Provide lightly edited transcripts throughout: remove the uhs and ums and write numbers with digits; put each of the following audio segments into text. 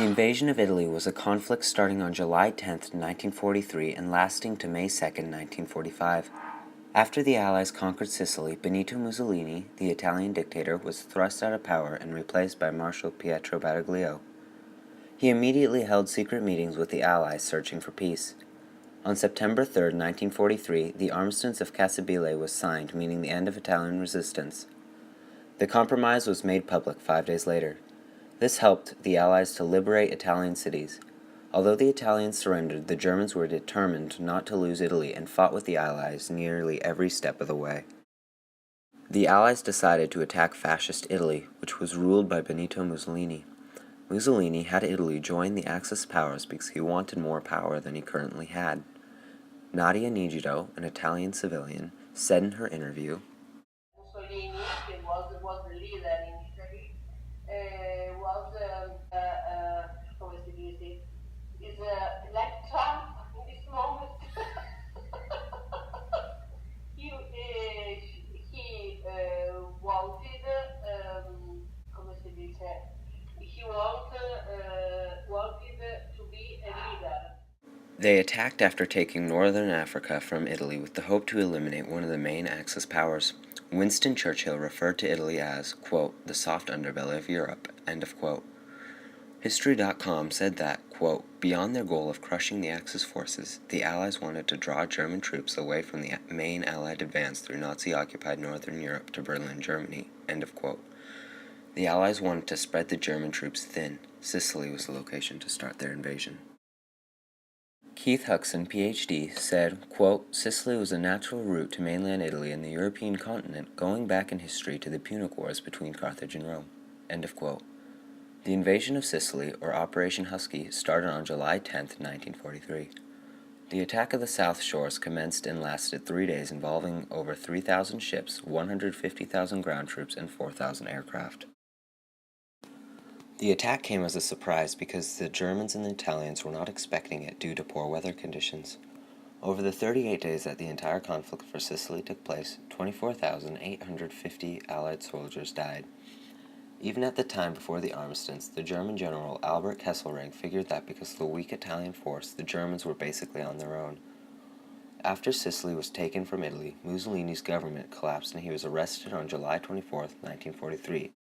invasion of Italy was a conflict starting on July 10, 1943 and lasting to May 2, 1945. After the Allies conquered Sicily, Benito Mussolini, the Italian dictator, was thrust out of power and replaced by Marshal Pietro Badoglio. He immediately held secret meetings with the Allies searching for peace. On September 3, 1943, the armistice of Cassibile was signed, meaning the end of Italian resistance. The compromise was made public 5 days later. This helped the Allies to liberate Italian cities. Although the Italians surrendered, the Germans were determined not to lose Italy and fought with the Allies nearly every step of the way. The Allies decided to attack fascist Italy, which was ruled by Benito Mussolini. Mussolini had Italy join the Axis powers because he wanted more power than he currently had. Nadia Nigito, an Italian civilian, said in her interview, Mussolini, was the leader in Italy, was, come si dice, is like Trump in this moment. he wanted, come si dice, he wanted to be a leader. They attacked after taking northern Africa from Italy with the hope to eliminate one of the main Axis powers. Winston Churchill referred to Italy as, quote, the soft underbelly of Europe, end of quote. History.com said that, quote, beyond their goal of crushing the Axis forces, the Allies wanted to draw German troops away from the main Allied advance through Nazi-occupied northern Europe to Berlin, Germany, end of quote. The Allies wanted to spread the German troops thin. Sicily was the location to start their invasion. Keith Huxon, Ph.D., said, quote, Sicily was a natural route to mainland Italy and the European continent, going back in history to the Punic Wars between Carthage and Rome, end of quote. The invasion of Sicily, or Operation Husky, started on July 10, 1943. The attack of the South Shores commenced and lasted 3 days, involving over 3,000 ships, 150,000 ground troops, and 4,000 aircraft. The attack came as a surprise because the Germans and the Italians were not expecting it due to poor weather conditions. Over the 38 days that the entire conflict for Sicily took place, 24,850 Allied soldiers died. Even at the time before the armistice, the German general Albert Kesselring figured that because of the weak Italian force, the Germans were basically on their own. After Sicily was taken from Italy, Mussolini's government collapsed and he was arrested on July 24, 1943.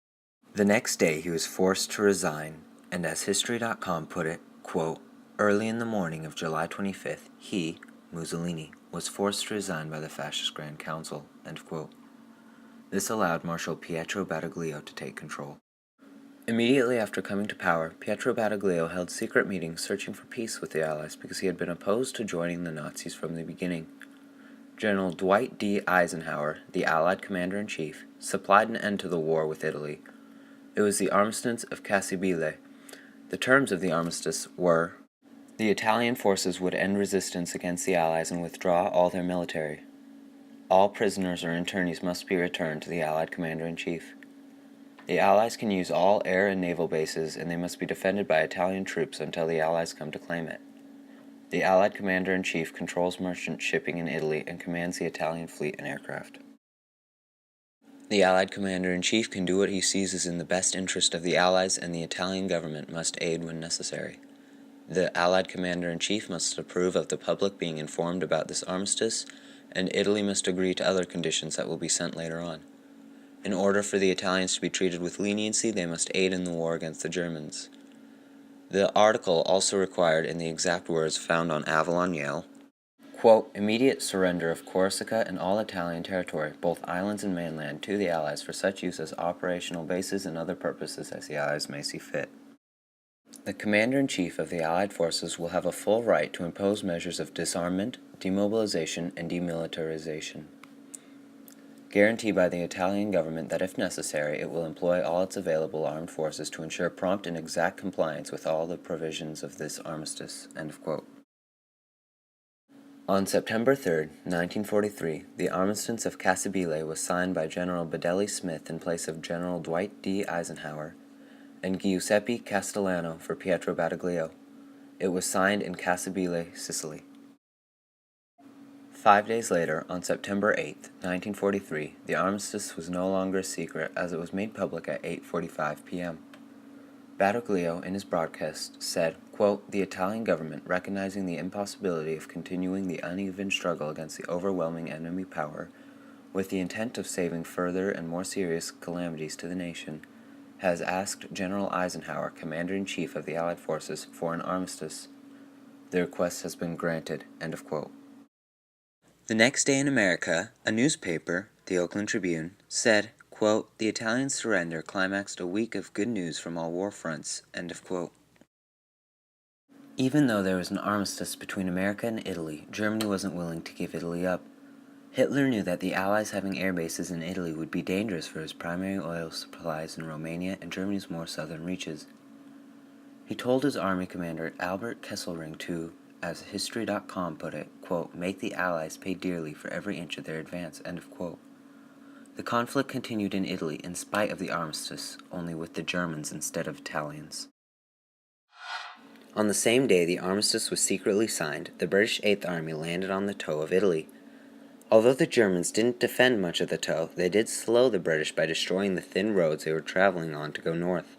The next day he was forced to resign, and as History.com put it, quote, early in the morning of July 25th, he, Mussolini, was forced to resign by the Fascist Grand Council, end quote. This allowed Marshal Pietro Badoglio to take control. Immediately after coming to power, Pietro Badoglio held secret meetings searching for peace with the Allies because he had been opposed to joining the Nazis from the beginning. General Dwight D. Eisenhower, the Allied commander-in-chief, supplied an end to the war with Italy. It was the armistice of Cassibile. The terms of the armistice were: the Italian forces would end resistance against the Allies and withdraw all their military. All prisoners or internees must be returned to the Allied commander-in-chief. The Allies can use all air and naval bases, and they must be defended by Italian troops until the Allies come to claim it. The Allied commander-in-chief controls merchant shipping in Italy and commands the Italian fleet and aircraft. The Allied commander-in-chief can do what he sees is in the best interest of the Allies, and the Italian government must aid when necessary. The Allied commander-in-chief must approve of the public being informed about this armistice, and Italy must agree to other conditions that will be sent later on. In order for the Italians to be treated with leniency, they must aid in the war against the Germans. The article also required, in the exact words found on Avalon Yale, quote, immediate surrender of Corsica and all Italian territory, both islands and mainland, to the Allies for such use as operational bases and other purposes as the Allies may see fit. The Commander-in-Chief of the Allied forces will have a full right to impose measures of disarmament, demobilization, and demilitarization. Guarantee by the Italian government that if necessary, it will employ all its available armed forces to ensure prompt and exact compliance with all the provisions of this armistice, end of quote. On September 3, 1943, the armistice of Cassibile was signed by General Bedeli Smith in place of General Dwight D. Eisenhower and Giuseppe Castellano for Pietro Badoglio. It was signed in Cassibile, Sicily. 5 days later, on September 8, 1943, the armistice was no longer a secret as it was made public at 8:45 p.m. Badoglio, in his broadcast, said, quote, "The Italian government, recognizing the impossibility of continuing the uneven struggle against the overwhelming enemy power, with the intent of saving further and more serious calamities to the nation, has asked General Eisenhower, Commander-in-Chief of the Allied Forces, for an armistice. The request has been granted." End of quote. The next day in America, a newspaper, the Oakland Tribune, said, quote, "The Italian surrender climaxed a week of good news from all war fronts." End of quote. Even though there was an armistice between America and Italy, Germany wasn't willing to give Italy up. Hitler knew that the Allies having air bases in Italy would be dangerous for his primary oil supplies in Romania and Germany's more southern reaches. He told his army commander Albert Kesselring to, as History.com put it, quote, "make the Allies pay dearly for every inch of their advance." End of quote. The conflict continued in Italy in spite of the armistice, only with the Germans instead of Italians. On the same day the armistice was secretly signed, the British Eighth Army landed on the toe of Italy. Although the Germans didn't defend much of the toe, they did slow the British by destroying the thin roads they were traveling on to go north.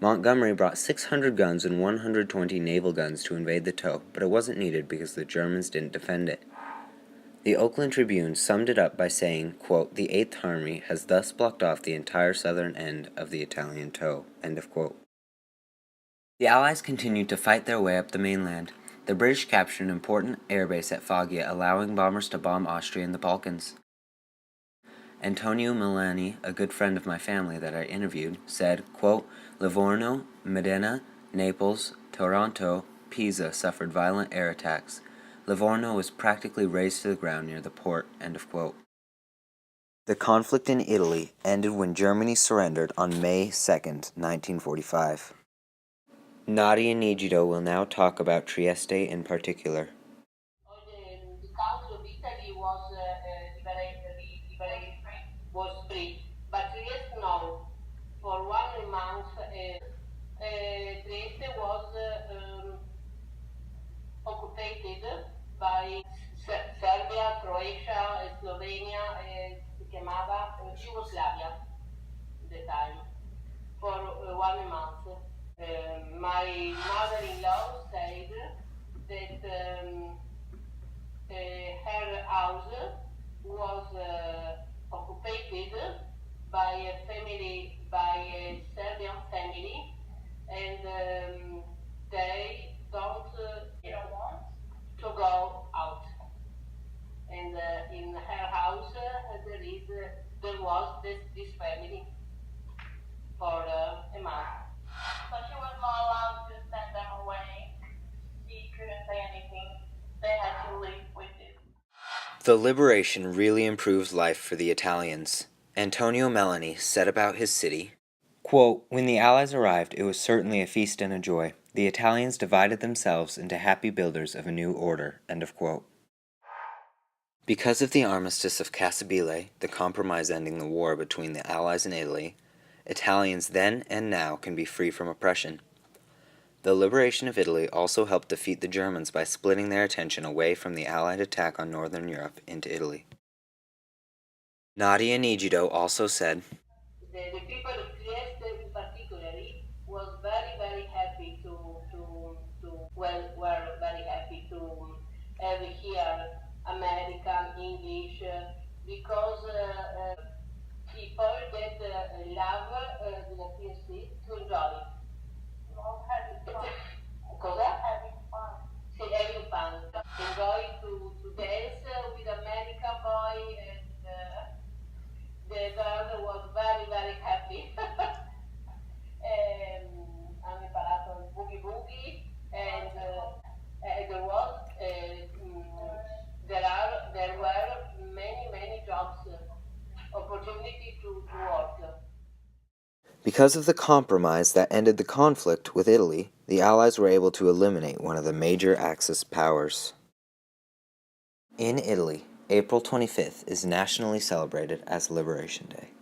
Montgomery brought 600 guns and 120 naval guns to invade the toe, but it wasn't needed because the Germans didn't defend it. The Oakland Tribune summed it up by saying, quote, "The Eighth Army has thus blocked off the entire southern end of the Italian toe." End of quote. The Allies continued to fight their way up the mainland. The British captured an important airbase at Foggia, allowing bombers to bomb Austria in the Balkans. Antonio Milani, a good friend of my family that I interviewed, said, quote, "Livorno, Modena, Naples, Taranto, Pisa suffered violent air attacks. Livorno was practically razed to the ground near the port." End of quote. The conflict in Italy ended when Germany surrendered on May 2nd, 1945. Nadia Nigido will now talk about Trieste in particular. The Council of Italy was was free, but Trieste no. For 1 month, Trieste was occupied by Serbia, Croatia, Slovenia, si chiamava Jugoslavia at the time, for 1 month. My mother-in-law said that her house was occupied by a family, by a Serbian family, and they don't want to go out. And in her house there was this family for a month. So she was not allowed to send them away. She couldn't say anything. They had to leave with it. The liberation really improves life for the Italians. Antonio Melani said about his city, quote, "When the Allies arrived, it was certainly a feast and a joy. The Italians divided themselves into happy builders of a new order." End of quote. Because of the armistice of Cassibile, the compromise ending the war between the Allies and Italy, Italians then and now can be free from oppression. The liberation of Italy also helped defeat the Germans by splitting their attention away from the Allied attack on Northern Europe into Italy. Nadia Nigido also said, The people of Trieste in particularly was very happy were very happy to have here American, English, because people that love the European state to enjoy. Having fun. Cosa? Having fun. Sì, having fun. Enjoy to dance with American boy, and the girl was very happy. Hanno imparato il boogie boogie, and there were many jobs, opportunity to work. because of the compromise that ended the conflict with Italy, the Allies were able to eliminate one of the major Axis powers. In Italy, April 25th is nationally celebrated as Liberation Day.